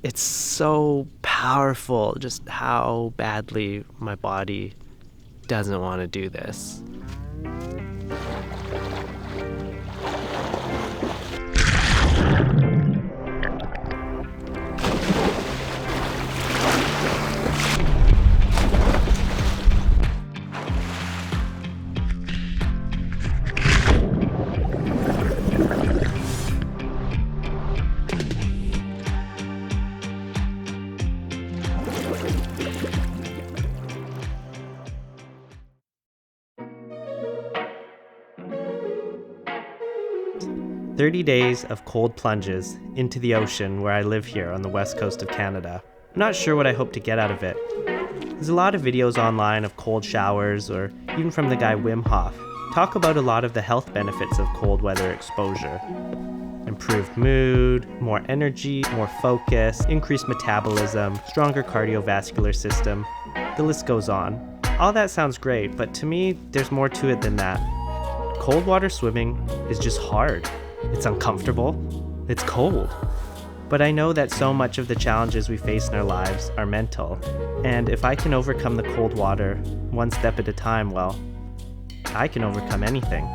It's so powerful just how badly my body doesn't want to do this. 30 days of cold plunges into the ocean where I live here on the west coast of Canada. I'm not sure what I hope to get out of it. There's a lot of videos online of cold showers, or even from the guy Wim Hof, talk about a lot of the health benefits of cold weather exposure. Improved mood, more energy, more focus, increased metabolism, stronger cardiovascular system. The list goes on. All that sounds great, but to me, there's more to it than that. Cold water swimming is just hard. It's uncomfortable. It's cold. But I know that so much of the challenges we face in our lives are mental. And if I can overcome the cold water one step at a time, well, I can overcome anything.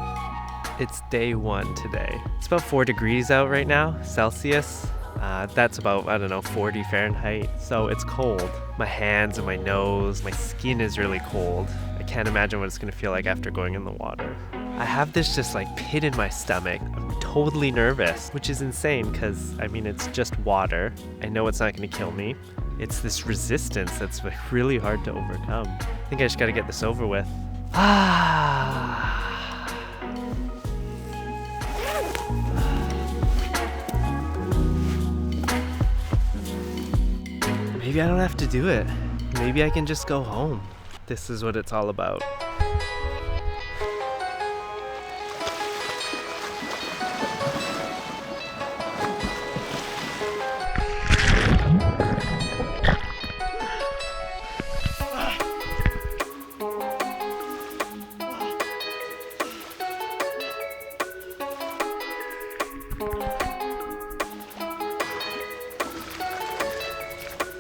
It's day 1 today. It's about 4 degrees out right now, Celsius. That's about, 40 Fahrenheit. So it's cold. My hands and my nose, my skin is really cold. I can't imagine what it's gonna feel like after going in the water. I have this just pit in my stomach. I'm totally nervous, which is insane because, it's just water. I know it's not gonna kill me. It's this resistance that's really hard to overcome. I think I just gotta get this over with. Maybe I don't have to do it. Maybe I can just go home. This is what it's all about.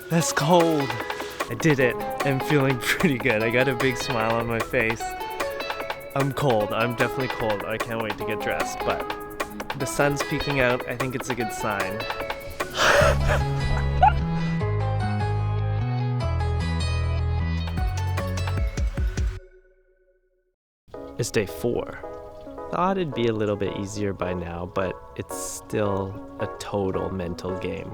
That's cold. I did it. I'm feeling pretty good. I got a big smile on my face. I'm cold. I'm definitely cold. I can't wait to get dressed, but the sun's peeking out. I think it's a good sign. It's day 4. Thought it'd be a little bit easier by now, but it's still a total mental game.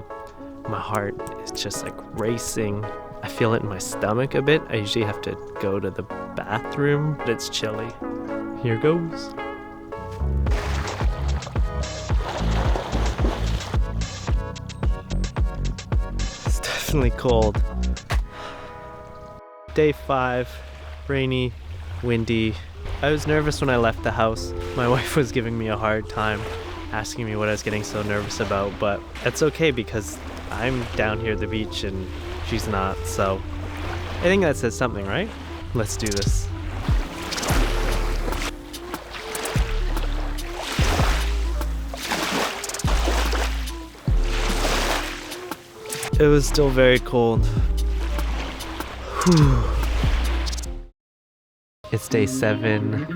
My heart is just racing. I feel it in my stomach a bit. I usually have to go to the bathroom, but it's chilly. Here goes. It's definitely cold. Day 5, rainy, windy. I was nervous when I left the house. My wife was giving me a hard time, asking me what I was getting so nervous about, but that's okay because I'm down here at the beach and she's not, so I think that says something, right? Let's do this. It was still very cold. Whew. It's day 7.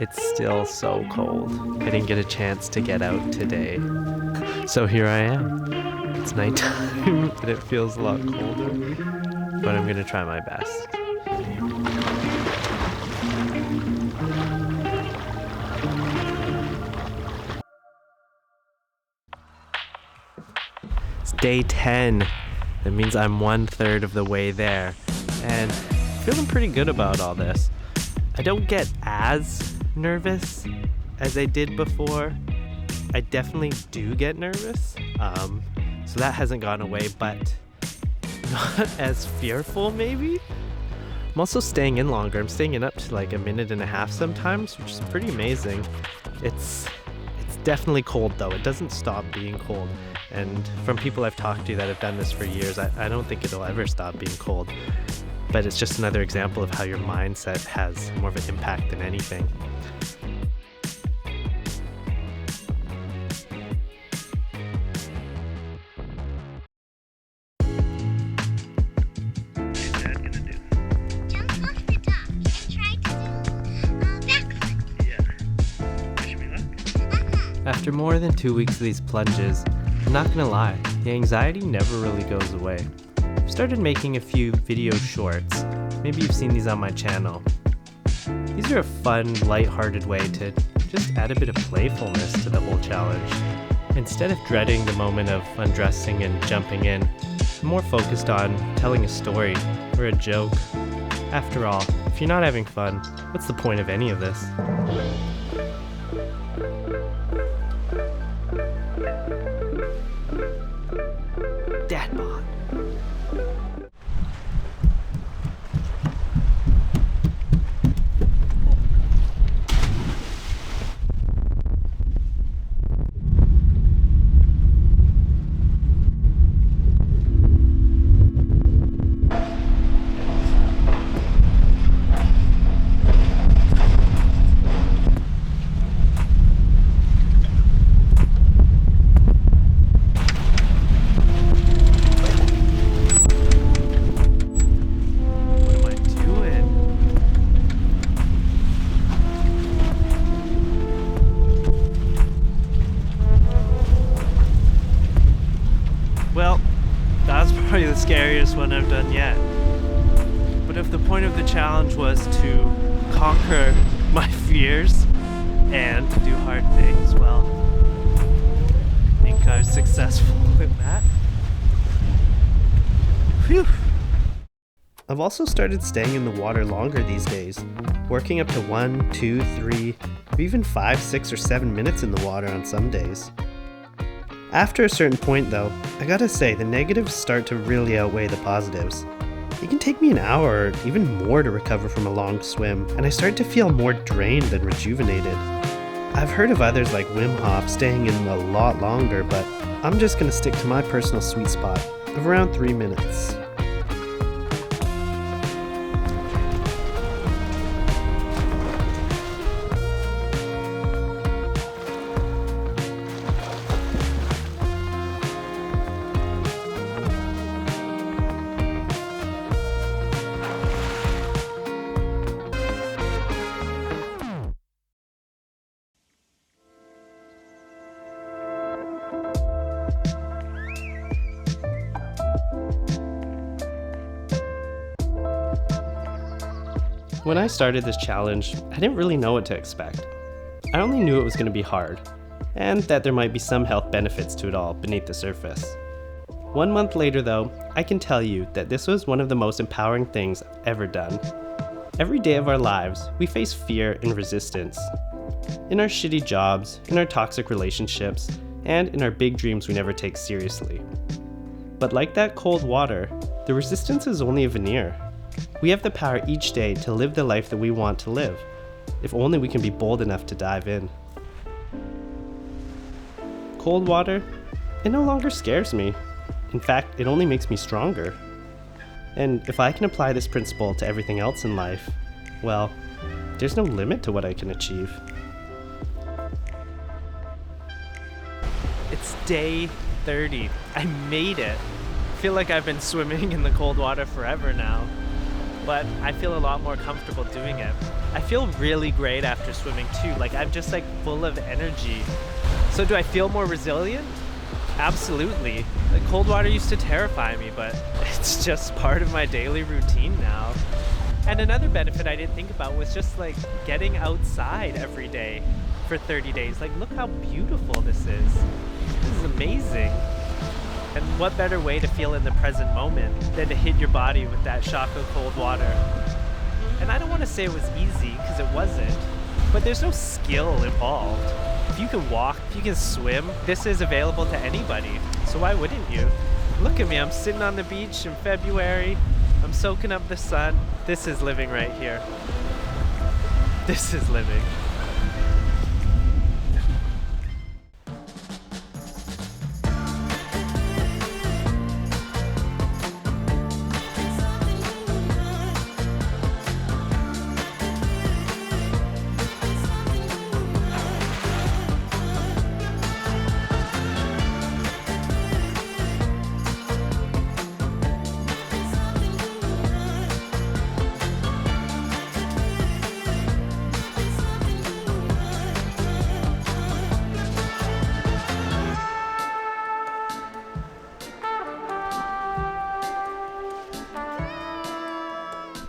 It's still so cold. I didn't get a chance to get out today. So here I am. It's nighttime and it feels a lot colder, but I'm gonna try my best. It's day 10. That means I'm 1/3 of the way there, and feeling pretty good about all this. I don't get as nervous as I did before. I definitely do get nervous, so that hasn't gone away, but not as fearful maybe. I'm also staying in longer. I'm staying in up to 1.5 minutes sometimes, which is pretty amazing. It's definitely cold though. It doesn't stop being cold. And from people I've talked to that have done this for years, I don't think it'll ever stop being cold. But it's just another example of how your mindset has more of an impact than anything. After more than 2 weeks of these plunges, I'm not gonna lie, the anxiety never really goes away. I've started making a few video shorts. Maybe you've seen these on my channel. These are a fun, light-hearted way to just add a bit of playfulness to the whole challenge. Instead of dreading the moment of undressing and jumping in, I'm more focused on telling a story or a joke. After all, if you're not having fun, what's the point of any of this? Dad bod. Well, that's probably the scariest one I've done yet. But if the point of the challenge was to conquer my fears and to do hard things, well, I think I was successful in that. Phew. I've also started staying in the water longer these days, working up to 1, 2, 3, or even 5, 6, or 7 minutes in the water on some days. After a certain point though, I gotta say the negatives start to really outweigh the positives. It can take me an hour or even more to recover from a long swim, and I start to feel more drained than rejuvenated. I've heard of others like Wim Hof staying in a lot longer, but I'm just gonna stick to my personal sweet spot of around 3 minutes. When I started this challenge, I didn't really know what to expect. I only knew it was going to be hard, and that there might be some health benefits to it all beneath the surface. 1 month later though, I can tell you that this was one of the most empowering things I've ever done. Every day of our lives, we face fear and resistance. In our shitty jobs, in our toxic relationships, and in our big dreams we never take seriously. But like that cold water, the resistance is only a veneer. We have the power each day to live the life that we want to live, if only we can be bold enough to dive in. Cold water, it no longer scares me. In fact, it only makes me stronger. And if I can apply this principle to everything else in life, well, there's no limit to what I can achieve. It's day 30. I made it. I feel like I've been swimming in the cold water forever now, but I feel a lot more comfortable doing it. I feel really great after swimming too. Like I'm just like full of energy. So do I feel more resilient? Absolutely. The cold water used to terrify me, but it's just part of my daily routine now. And another benefit I didn't think about was just like getting outside every day for 30 days. Like look how beautiful this is. This is amazing. And what better way to feel in the present moment than to hit your body with that shock of cold water? And I don't want to say it was easy, because it wasn't, but there's no skill involved. If you can walk, if you can swim, this is available to anybody. So why wouldn't you? Look at me, I'm sitting on the beach in February. I'm soaking up the sun. This is living right here. This is living.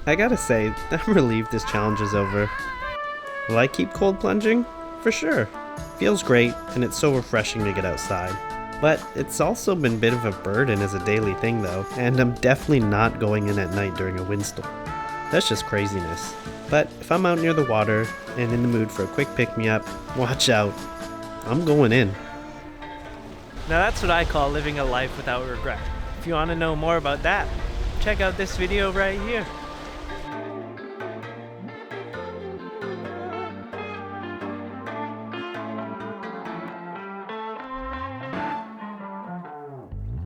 I gotta say, I'm relieved this challenge is over. Will I keep cold plunging? For sure. Feels great, and it's so refreshing to get outside. But it's also been a bit of a burden as a daily thing though, and I'm definitely not going in at night during a windstorm. That's just craziness. But if I'm out near the water and in the mood for a quick pick-me-up, watch out. I'm going in. Now that's what I call living a life without regret. If you want to know more about that, check out this video right here.